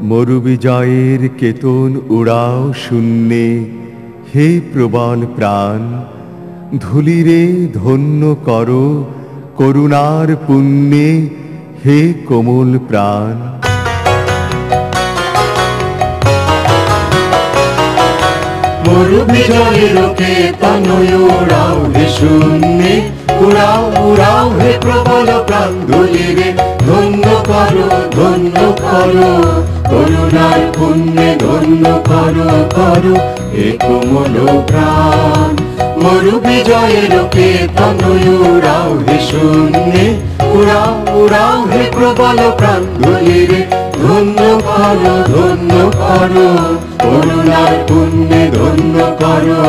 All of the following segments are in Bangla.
মরু বিজয়ের কেতন উড়াও শূন্যে, হে প্রবল প্রাণ। ধূলিরে ধন্য করো করুণার পুণ্যে, হে কোমল প্রাণ। মরু বিজয়ের কেতন উড়াও হে শূন্যে, উড়াও উড়াও হে প্রবল প্রাণ। ধূলিরে ধন্য করো করুণার পুণ্যে ধন্য করো হে কোমল প্রাণ। মরু বিজয়ের কেতন উড়াও হে শূন্যে, উড়াও উড়াও হে প্রবল প্রাণ। ধূলিরে ধন্য করো করুণার পুণ্যে ধন্য করো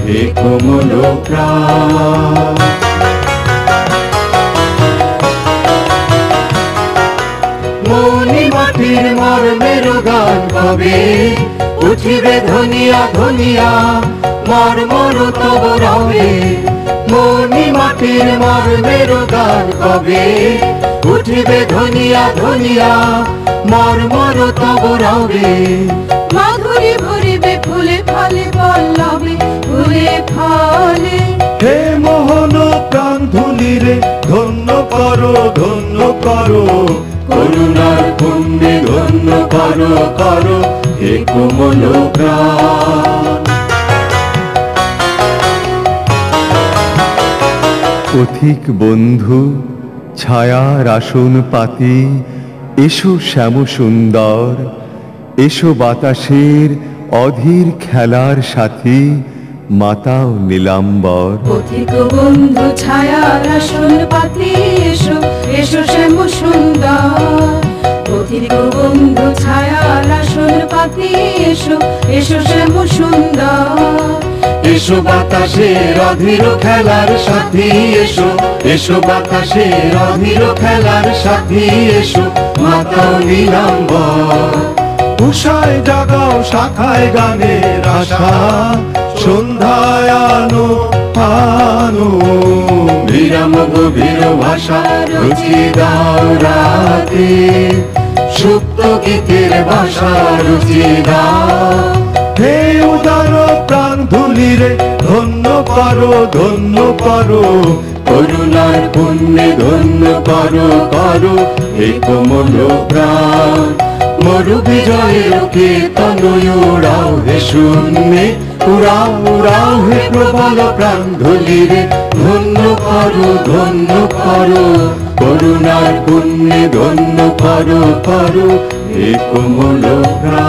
হে কোমল প্রাণ। মনি মাটির মর্মের গান কবে উঠিবে ধনিয়া ধনিয়া, মর্মর তব রবে। মনি মাটির মর্মের গান কবে উঠিবে ধনিয়া ধনিয়া, মর্মর তব রবে। মাধুরী ভরিবে ফুলে ফলে পল্লবে ফুলে ফলে। হে মোহন প্রাণ ধূলিরে ধন্য করো করুণার পুণ্যে ধন্য করো হে কোমল প্রাণ। পথিক বন্ধু ছায়ার আসন পাতি, এসো শ্যাম সুন্দর। এসো বাতাসের অধীর খেলার সাথী, মাতাও নীলাম্বর। পথিক বন্ধু ছায়ার আসন পাতি, এসো এসো শ্যাম সুন্দর। পথিক বন্ধু ছায়ার আসন পাতি, এসো এসো শ্যাম সুন্দর। এসো বাতাসের অধীর খেলার সাথী, এসো বাতাসের অধীর খেলার সাথী, এসো মাতাও নীলাম্বর। উষায় জাগাও শাখায় গানের আশা, সন্ধ্যায় আনো বিরাম গভীর ভাষা রুচি দাও রাতে। সুপ্ত গীতের ভাষা রুচি দাও। হে উদার প্রাণ ধূলিরে ধন্য করো করুণার পুণ্যে ধন্য করো হে কোমল প্রাণ। মরু বিজয়ের কেতন উড়াও হে শূন্যে, উড়াও উড়াও হে প্রবল প্রাণ। ধূলিরে ধন্য করো করুণার পুণ্যে ধন্য করো হে কোমল প্রাণ।